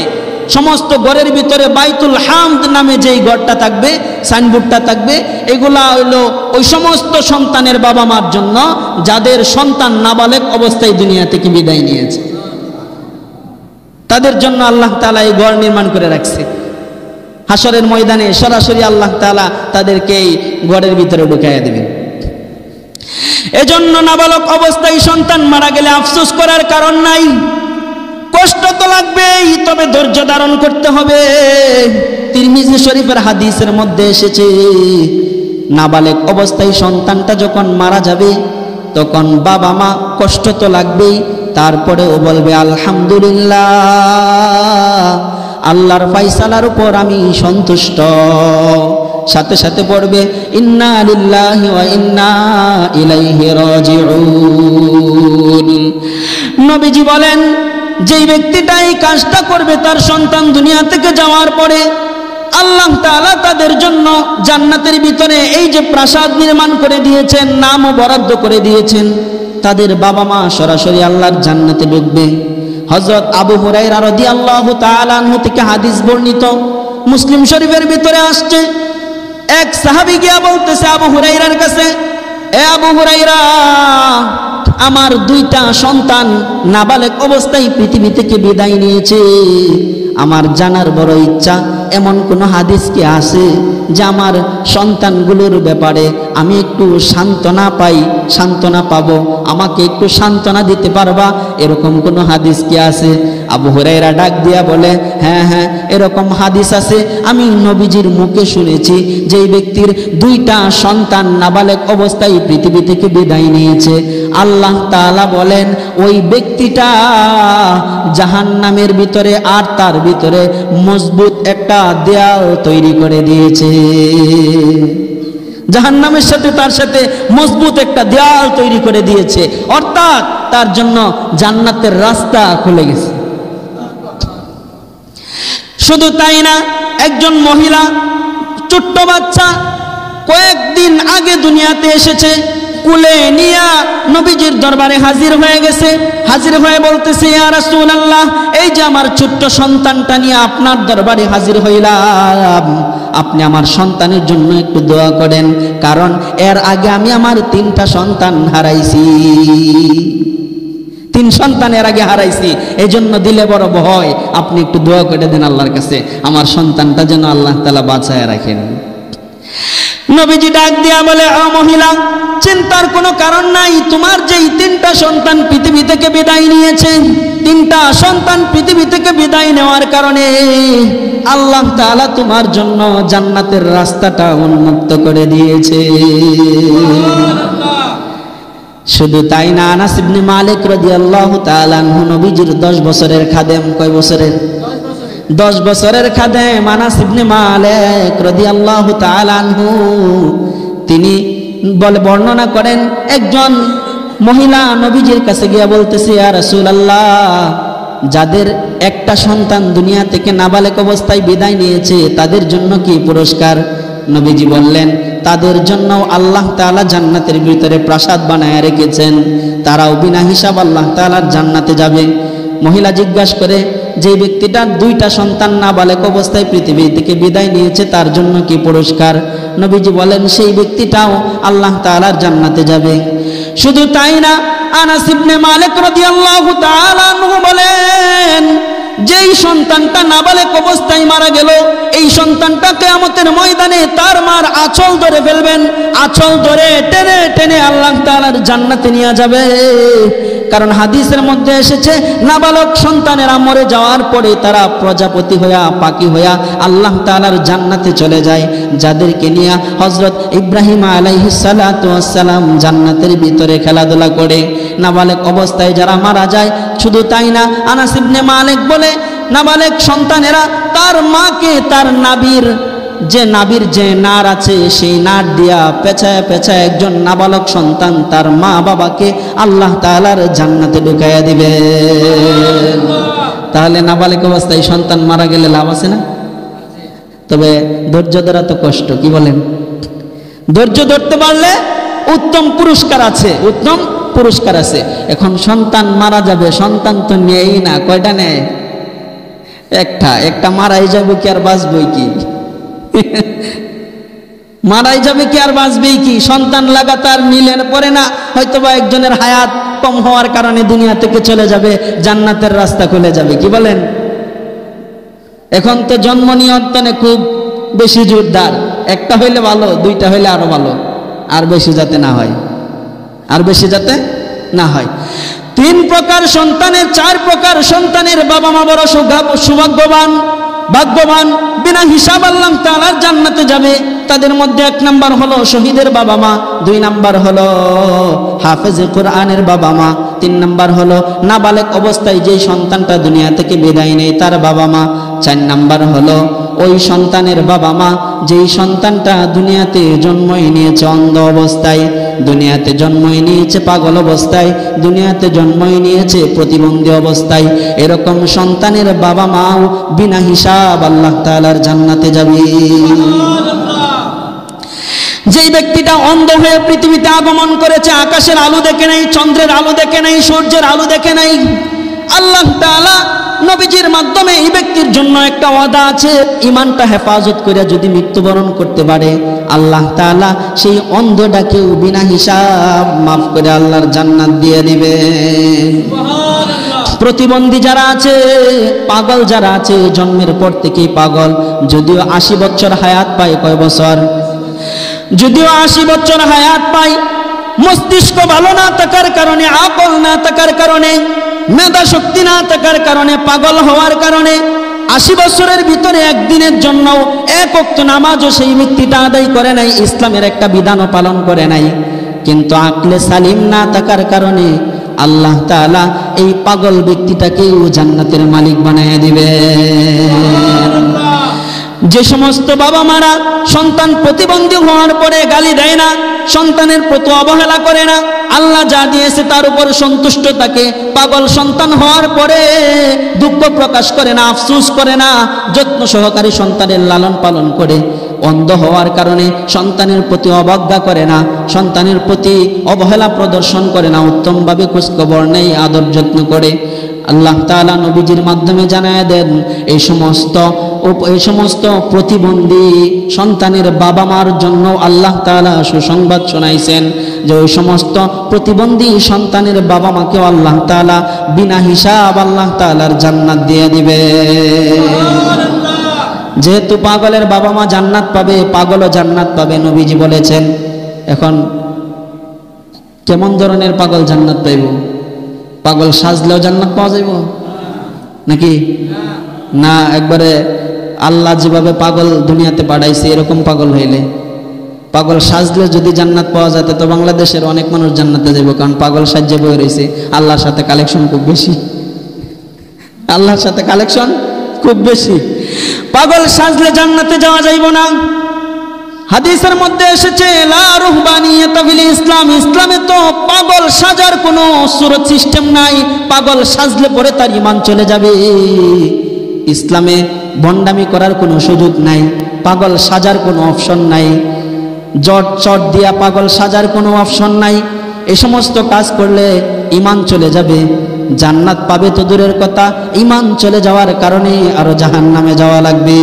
সমস্ত ঘরের ভিতরে বাইতুল হামদ নামে যেই ঘরটা থাকবে, সাইনবোর্ডটা থাকবে, এগুলা হইলো ওই সমস্ত সন্তানের বাবা মার জন্য যাদের সন্তান নাবালেগ অবস্থায় দুনিয়া থেকে বিদায় নিয়েছে, তাদের জন্য আল্লাহ তাআলা এই ঘর নির্মাণ করে রাখছে। হাসরের ময়দানে সরাসরি আল্লাহ তাআলা তাদেরকে এই ঘরের ভিতরে ঢুকাইয়া দিবেন। এজন্য নাবালক অবস্থায় সন্তান মারা গেলে আফসোস করার কারণ নাই, কষ্ট তো লাগবেই, তবে ধৈর্য ধারণ করতে হবে। তিরমিজি শরীফের হাদিসের মধ্যে এসেছে, নাবালেগ অবস্থায় সন্তানটা যখন মারা যাবে তখন বাবা মা কষ্ট তো লাগবেই, তারপরেও বলবে আলহামদুলিল্লাহ, আল্লাহর ফায়সালার উপর আমি সন্তুষ্ট। সাথে সাথে পড়বে ইন্না লিল্লাহি ওয়া ইন্না ইলাইহি রাজিউন। নবীজি বলেন, যেই ব্যক্তিটা এই কাজটা করবে তার সন্তান দুনিয়া থেকে যাওয়ার পরে আল্লাহ তাআলা তাদের জন্য জান্নাতের ভিতরে এই যে প্রাসাদ নির্মাণ করে দিয়েছেন, নামও বরাদ্দ করে দিয়েছেন, তাদের বাবা মা সরাসরি আল্লাহর জান্নাতে ঢুকবে। হযরত আবু হুরায়রা রাদিয়াল্লাহু তাআলা আনহু থেকে হাদিস বর্ণিত, মুসলিম শরীফের ভিতরে আসছে, এক সাহাবী গিয়া বলতেছে আবু হুরায়রার কাছে, এ আবু হুরায়রা, আমার দুইটা সন্তান নাবালেগ অবস্থায় পৃথিবী থেকে বিদায় নিয়েছে, আমার জানার বড় ইচ্ছা, এমন কোন হাদিস কি আছে যে আমার সন্তানগুলোর ব্যাপারে আমি একটু সান্ত্বনা পাই, সান্ত্বনা পাবো, আমাকে একটু সান্ত্বনা দিতে পারবা, এরকম কোন হাদিস কি আছে? আবু হুরায়রা ডাক দিয়া বলে, হ্যাঁ হ্যাঁ, এরকম হাদিস আছে, আমি নবীজির মুখে শুনেছি যে এই ব্যক্তির দুইটা সন্তান নাবালেগ অবস্থায় পৃথিবী থেকে বিদায় নিয়েছে, আল্লাহ তাআলা বলেন ওই ব্যক্তিটা জাহান্নামের ভিতরে আর তার ভিতরে মজবুত একটা দেয়াল তৈরি করে দিয়েছে। জাহান্নামের সাথে তার সাথে মজবুত একটা দেয়াল তৈরি করে দিয়েছে, অর্থাৎ তার জন্য জান্নাতের রাস্তা খুলে গেছে। শুধু তাই না, একজন মহিলা ছোট্ট বাচ্চা কয়েকদিন আগে দুনিয়াতে এসেছে, কুলে নিয়া নবীজির দরবারে হাজির হয়ে গেছে। হাজির হয়ে বলতেছে, ইয়া রাসূলুল্লাহ, এই যে আমার ছোট্ট সন্তানটা নিয়ে আপনার দরবারে হাজির হইলাম, আপনি আমার সন্তানের জন্য একটু দোয়া করেন, কারণ এর আগে আমি আমার 3টা সন্তান হারাইছি, 3 সন্তান এর আগে হারাইছি, এই জন্য দিলে বড় ভয়, আপনি একটু দোয়া করে দেন আল্লাহর কাছে, আমার সন্তানটা যেন আল্লাহ তাআলা বাঁচায় রাখেন। নবীজি ডাক দিয়া বলে, ও মহিলা, চিন্তার কোনো কারণ নাই, তোমার যেই 3টা সন্তান পৃথিবী থেকে বিদায় নিয়েছে, 3টা সন্তান পৃথিবী থেকে বিদায় নেওয়ার কারণে আল্লাহ তাআলা তোমার জন্য জান্নাতের রাস্তাটা উন্মুক্ত করে দিয়েছে। শুধু তাই না, আনাস ইবনে মালিক রাদিয়াল্লাহু তাআলা আনহু নবীজির 10 বছরের খাদেম। কয় বছরের? 10 বছরের খাদেম আনাস ইবনে মালিক রাদিয়াল্লাহু তাআলা আনহু, তিনি বর্ণনা করেন, একজন মহিলা নবীজির কাছে গিয়া বলতেছে, ইয়া রাসূলুল্লাহ, যাদের একটা সন্তান দুনিয়া থেকে নাবালেগ অবস্থায় বিদায় নিয়েছে তাদের জন্য কি পুরস্কার? নবীজি বললেন, তাদের জন্য আল্লাহ তাআলা জান্নাতের ভিতরে প্রাসাদ বানায় রেখেছেন, তারাও বিনা হিসাব আল্লাহ তাআলার জান্নাতে যাবে। মহিলা জিজ্ঞাসা করে, যে ব্যক্তিটার 2টা সন্তান নাবালেগ অবস্থায় পৃথিবী থেকে বিদায় নিয়েছে তার জন্য কি পুরস্কার? নবীজি বলেন, সেই ব্যক্তিটাও আল্লাহ তাআলার জান্নাতে যাবে। শুধু তাই না, আনাস ইবনে মালিক রাদিয়াল্লাহু তাআলা আনহু বলেন, যেই সন্তানটা নাবালেগ অবস্থায় মারা গেল, এই সন্তানটা কিয়ামতের ময়দানে তার মার আঁচল ধরে ফেলবেন, আঁচল ধরে টেনে টেনে আল্লাহ তাআলার জান্নাতে নিয়ে যাবে। কারণ হাদিসের মধ্যে এসেছে, নাবালক সন্তানেরা মরে যাওয়ার পরে তারা প্রজাপতি হইয়া, পাখি হইয়া আল্লাহ তাআলার জান্নাতে চলে যায়, যাদেরকে নিয়ে হযরত ইব্রাহিম আলাইহিস সালাতু ওয়াস সালাম জান্নাতের ভিতরে খেলাধুলা করে। নাবালক অবস্থায় যারা মারা যায়, শুধু তাই না, আনাস ইবনে মালিক বলে, নাবালক সন্তানেরা তার মাকে তার নাভির যে নার আছে সেই নার দিয়া পেঁচায় পেঁচায় একজন নাবালক সন্তান তার মা বাবাকে আল্লাহ তাআলার জান্নাতে ঢুকাইয়া দিবে। তাহলে নাবালক অবস্থায় সন্তান মারা গেলে লাভ আছে না? তবে ধৈর্য ধরা তো কষ্ট, কি বলেন? ধৈর্য ধরতে পারলে উত্তম পুরস্কার আছে, উত্তম পুরস্কার আছে। এখন সন্তান মারা যাবে, সন্তান তো নেই না, কয়টা নেয়? একটা মারাই যাবে কি আর বাঁচবই কি? মারাই যাবে কি আর বাঁচবেই কি? সন্তান লাগাতার নিলেন পরে না, হয়তোবা একজনের হায়াত কম হওয়ার কারণে দুনিয়া থেকে চলে যাবে, জান্নাতের রাস্তা খুলে যাবে, কি বলেন? এখন তো জন্ম নিয়ন্ত্রণে খুব বেশি জোরদার, একটা হইলে ভালো, 2টা হইলে আরো ভালো, আর বেশি যাতে না হয়, আর বেশি যাতে না হয়। 3 প্রকার সন্তানের, 4 প্রকার সন্তানের বাবা মা বড় সৌভাগ্যবান, ভাগ্যবান, বিনা হিসাব আল্লাহ তাআলার জান্নাতে যাবে। তাদের মধ্যে 1 নাম্বার হলো শহীদের বাবা মা, 2 নাম্বার হলো হাফেজে কোরআনের বাবা মা, 3 নাম্বার হলো নাবালেগ অবস্থায় যেই সন্তানটা দুনিয়া থেকে বিদায় নেয় তার বাবা মা। 4 নাম্বার হলো ওই সন্তানের বাবা মা যেই সন্তানটা দুনিয়াতে জন্মই নিয়েছে অন্ধ অবস্থায়, দুনিয়াতে জন্মই নিয়েছে পাগল অবস্থায়, দুনিয়াতে জন্মই নিয়েছে প্রতিবন্ধী অবস্থায়, এরকম সন্তানের বাবা মাও বিনা হিসাব আল্লাহ তাআলার জান্নাতে যাবে। যেই ব্যক্তিটা অন্ধ হয়ে পৃথিবীতে আগমন করেছে, আকাশের আলো দেখে নাই, চন্দ্রের আলো দেখে নাই, সূর্যের আলো দেখে নাই, আল্লাহ তাআলা নবীজির মাধ্যমে এই ব্যক্তির জন্য একটা ওয়াদা আছে, ঈমানটা হেফাজত করে যদি মৃত্যুবরণ করতে পারে আল্লাহ তাআলা সেই অন্ধটাকেও বিনা হিসাব মাফ করে আল্লাহর জান্নাত দিয়ে দিবে। প্রতিবন্ধী যারা আছে, পাগল যারা আছে, জন্মের পর থেকেই পাগল, যদিও 80 বছর হায়াত পায়, কয় বছর? যদিও 80 বছর হায়াত পায়, মস্তিষ্ক ভালো না থাকার কারণে, আকল না থাকার কারণে, মেধা শক্তি না থাকার কারণে, পাগল হওয়ার কারণে 80 বছরের ভিতরে একদিনের জন্য এক ওয়াক্ত নামাজও সেই ব্যক্তিটা আদায় করে নাই, ইসলামের একটা বিধানও পালন করে নাই। কিন্তু আকলে সালিম না থাকার কারণে আল্লাহ তাআলা এই পাগল ব্যক্তিটাকেও জান্নাতের মালিক বানায় দিবে। যে সমস্ত বাবা মারা সন্তান প্রতিবন্ধী হওয়ার পরে গালি দেয় না, সন্তানের প্রতি অবহেলা করে না, আল্লাহ যা দিয়েছে তার উপর সন্তুষ্ট থাকে, পাগল সন্তান হওয়ার পরে দুঃখ প্রকাশ করে না, আফসোস করে না, যত্ন সহকারে সন্তানের লালন পালন করে, অন্ধ হওয়ার কারণে সন্তানের প্রতি অবজ্ঞা করে না, সন্তানের প্রতি অবহেলা প্রদর্শন করে না, উত্তমভাবে খোঁজখবর নেই, আদর যত্ন করে। আল্লাহ তাআলা নবীজির মাধ্যমে জানায় দেন এই সমস্ত প্রতিবন্ধী সন্তানের বাবা মার জন্য আল্লাহ তাআলা সুসংবাদ শোনাইছেন যে ওই সমস্ত প্রতিবন্ধী সন্তানের বাবা মাকেও আল্লাহ তাআলা বিনা হিসাব আল্লাহ তাআলার জান্নাত দিয়ে দিবে। যেহেতু পাগলের বাবা মা জান্নাত পাবে, পাগলও জান্নাত পাবে, নবীজি বলেছেন। এখন কেমন ধরনের পাগল জান্নাত পাইব? পাগল সাজলেও জান্নাত পাওয়া যাইব নাকি? না, একবারে আল্লাহ যেভাবে পাগল দুনিয়াতে পাঠাইছে এরকম পাগল হইলে, পাগল সাজলে যদি জান্নাত পাওয়া যেত তো বাংলাদেশের অনেক মানুষ জান্নাতে যাইব, কারণ পাগল সাজ্জে বয়ে রয়েছে, আল্লাহর সাথে কালেকশন খুব বেশি, আল্লাহর সাথে কালেকশন খুব বেশি। পাগল সাজলে জান্নাতে যাওয়া যাইব না। হাদিসের মধ্যে এসেছে লা রুহবানিয়াতা ফিল ইসলাম, ইসলামে তো পাগল সাজার কোনো সুরত সিস্টেম নাই, পাগল সাজলে পরে তার ঈমান চলে যাবে। ইসলামে ভণ্ডামি করার কোনো সুযোগ নাই, পাগল সাজার কোনো অপশন নাই, জট চট দিয়া পাগল সাজার কোনো অপশন নাই। এই সমস্ত কাজ করলে ঈমান চলে যাবে, জান্নাত পাবে তো দূরের কথা, ঈমান চলে যাওয়ার কারণে আরো জাহান্নামে যাওয়া লাগবে।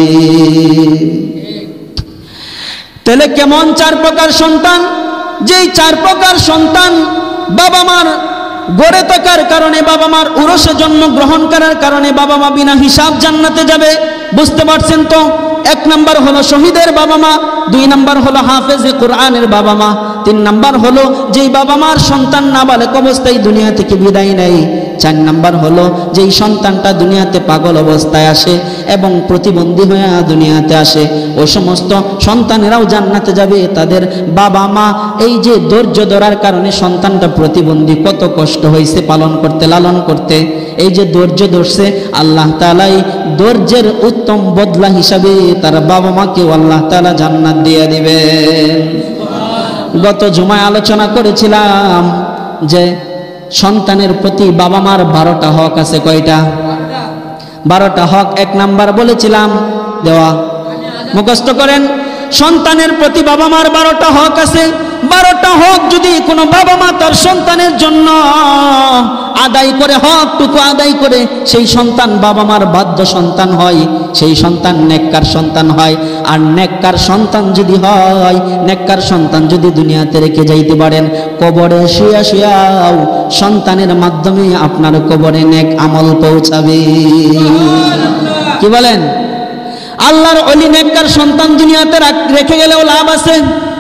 তাহলে কেমন 4 প্রকার সন্তান? যেই 4 প্রকার সন্তান বাবা মার গড়ে থাকার কারণে, বাবা মার উরসে জন্মগ্রহণ করার কারণে বাবা মা বিনা হিসাব জান্নাতে যাবে। বুঝতে পারছেন তো? 1 নাম্বার হলো শহীদের বাবা মা, 2 নাম্বার হলো হাফেজে কোরআনের বাবা মা, 3 নাম্বার হলো যেই বাবা মার সন্তান নাবালেগ অবস্থায় দুনিয়া থেকে বিদায় নেয়, 4 নাম্বার হলো যেই সন্তানটা দুনিয়াতে পাগল অবস্থায় আসে এবং প্রতিবন্ধী হয়ে দুনিয়াতে আসে, ওই সমস্ত সন্তানেরাও জান্নাতে যাবে। তাদের বাবা মা এই যে ধৈর্য ধরার কারণে সন্তানটা প্রতিবন্ধী, কত কষ্ট হয়েছে পালন করতে, লালন করতে, এই যে ধৈর্য ধরছে, আল্লাহ তাআলা ধৈর্যের উত্তম বদলা হিসাবে তার বাবা মাকেও আল্লাহ তাআলা জান্নাত দিয়ে দিবেন। গত জুমায় আলোচনা করেছিলাম যে সন্তানের প্রতি বাবা মার 12টা হক আছে। কয়টা? 12টা হক। 1 নাম্বার বলেছিলাম দেওয়া, মুখস্থ করেন। সন্তানের প্রতি বাবা মার 12টা হক আছে। 12টা হক যদি কোনো বাবা মা তার সন্তানের জন্য আদায় করে, হকটুকু আদায় করে, সেই সন্তান বাবা মার বাধ্য সন্তান হয়, সেই সন্তান নেককার সন্তান হয়। আর নেককার সন্তান যদি হয়, নেককার সন্তান যদি দুনিয়াতে রেখে যাইতে পারেন, কবরে শুয়া শুয়াও সন্তানের মাধ্যমে আপনার কবরে নেক আমল পৌঁছাবে। কি বলেন? আল্লাহর ওলি নেককার সন্তান দুনিয়াতে রেখে গেলেও লাভ আছে,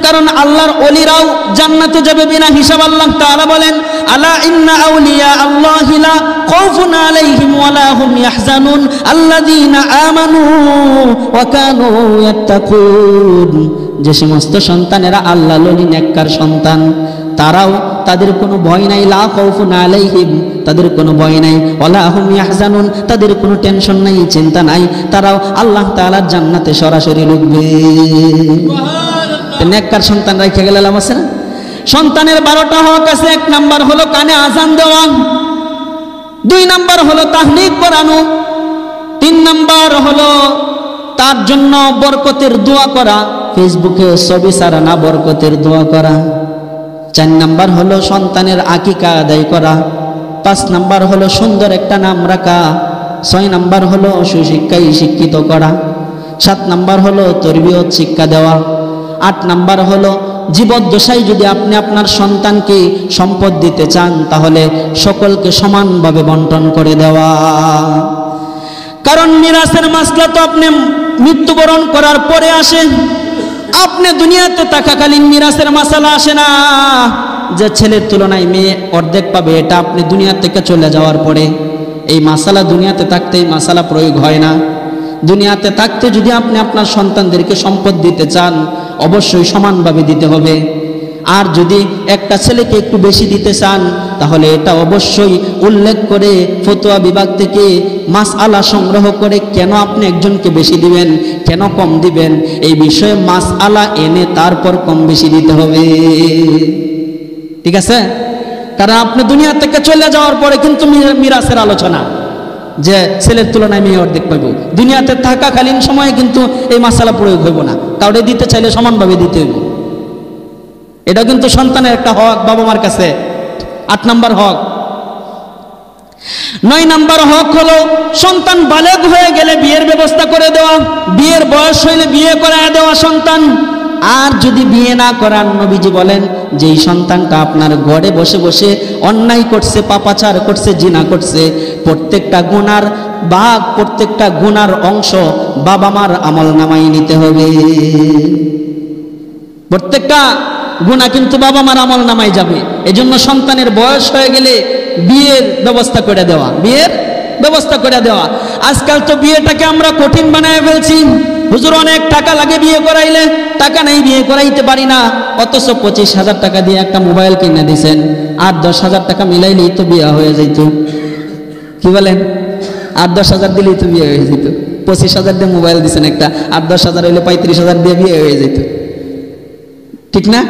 কারণ আল্লাহর ওলিরাও জান্নাতে যাবে বিনা হিসাব। আল্লাহ তাআলা বলেন আলা ইন্না আউলিয়া আল্লাহি লা খাউফুন আলাইহিম ওয়া লা হুম ইয়াহজানুন আল্লাযীনা আমানু ওয়া কানু ইয়াত্তাকুন। যে সমস্ত সন্তানেরা আল্লাহর ওলি নেককার সন্তান, তারাও তাদের কোনো ভয় নাই, লা খাউফুন আলাইহিম, তাদের কোনো ভয় নাই, ওয়ালা হুম ইয়াহজানুন, তাদের কোনো টেনশন নাই, চিন্তা নাই, তারাও আল্লাহ তাআলার জান্নাতে সরাসরি ঢুকবে। নেককার সন্তান রেখে গেলে লাভ আছে না? সন্তানের 12টা হক আছে। 1 নাম্বার হলো কানে আজান দেওয়া, 2 নাম্বার হলো তাহনিক করানো, 3 নাম্বার হলো তার জন্য বরকতের দোয়া করা, ফেসবুকে ছবি ছাড়া না, বরকতের দোয়া করা। 4 নাম্বার হলো সন্তানের আকিকা আদায় করা, 5 নাম্বার হলো সুন্দর একটা নাম রাখা, 6 নাম্বার হলো সুশিক্ষায় শিক্ষিত করা, 7 নাম্বার হলো তরবিয়ত শিক্ষা দেওয়া, 8 নাম্বার হলো জীবদ্দশায় যদি আপনি আপনার সন্তানকে সম্পদ দিতে চান তাহলে সকলকে সমানভাবে বন্টন করে দেওয়া। কারণ মিরাসের মাসলা তো আপনি মৃত্যুবরণ করার পরে আসে, আপনি দুনিয়াতে থাকাকালীন মিরাসের মাসালা আসে না যে ছেলের তুলনায় মেয়ে অর্ধেক পাবে, এটা আপনি দুনিয়া থেকে চলে যাওয়ার পরে এই মাসালা, দুনিয়াতে থাকতে এই মাসালা প্রয়োগ হয় না। দুনিয়াতে থাকতে যদি আপনি আপনার সন্তানদেরকে সম্পদ দিতে চান অবশ্যই সমানভাবে দিতে হবে। আর যদি একটা ছেলেকে একটু বেশি দিতে চান তাহলে এটা অবশ্যই উল্লেখ করে ফতোয়া বিভাগ থেকে মাসআলা সংগ্রহ করে কেন আপনি একজনকে বেশি দিবেন, কেন কম দিবেন, এই বিষয়ে মাসআলা এনে তারপর কম বেশি দিতে হবে। ঠিক আছে? কারণ আপনি দুনিয়া থেকে চলে যাওয়ার পরে কিন্তু মিরাসের আলোচনা যে ছেলের তুলনায় মেয়ে অর্ধেক পাইব, দুনিয়াতে থাকাকালীন সময়ে কিন্তু এই মাসালা প্রয়োগ হইব না। কাউরে দিতে চাইলে সমানভাবে দিতে হইব। এটা কিন্তু সন্তানের একটা হক বাবা মার কাছে। 8 নাম্বার হক। 9 নাম্বার হক হলো সন্তান বালেগ হয়ে গেলে বিয়ের ব্যবস্থা করে দেওয়া, বিয়ের বয়স হইলে বিয়ে করায় দেওয়া সন্তান। আর যদি বিয়ে না করান, নবীজি বলেন যে এই সন্তানটা আপনার ঘরে বসে বসে অন্যায় করছে, পাপাচার করছে, জিনা করছে, প্রত্যেকটা গুনার ভাগ, প্রত্যেকটা গুনার অংশ বাবা মার আমল নামাই নিতে হবে। প্রত্যেকটা গুনাহ কিন্তু বাবা মার আমল নামাই যাবে। এজন্য সন্তানের বয়স হয়ে গেলে বিয়ের ব্যবস্থা করে দেওয়া, বিয়ের ব্যবস্থা করে দেওয়া। আজকাল তো বিয়েটাকে আমরা কঠিন বানায় ফেলছি। হুজুর অনেক টাকা লাগে বিয়ে করাইলে, টাকা নেই বিয়ে করাইতে পারি না, অথচ 25,000 টাকা দিয়ে একটা মোবাইল কিনে দিয়েছেন, আর 10,000 টাকা মিলাইলেই তো বিয়ে হয়ে যেত। কি বলেন? আর 10,000 দিলেই তো বিয়ে হয়ে যেত। 25,000 দিয়ে মোবাইল দিয়েছেন একটা, আর 10,000 হইলে 35,000 দিয়ে বিয়ে হয়ে যেত। ঠিক না?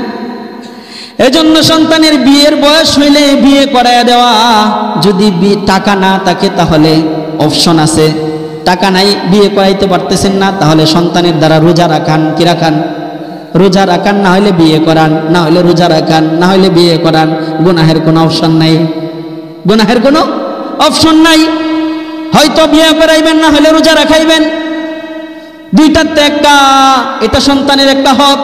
এজন্য সন্তানের বিয়ের বয়স হইলে বিয়ে করায় দেওয়া। যদি টাকা না থাকে তাহলে অপশন আছে, টাকা নাই বিয়ে করাইতে পারতেছেন না তাহলে সন্তানের দ্বারা রোজা রাখান। কি রাখান? রোজা রাখান। না হলে বিয়ে করান, না হলে রোজা রাখান, না হলে বিয়ে করান। গুনাহের কোনো অপশন নাই, গুনাহের কোনো অপশন নাই। হয়তো বিয়ে করাইবেন, না হলে রোজা রাখাইবেন, দুইটাতে একটা। এটা সন্তানের একটা হক।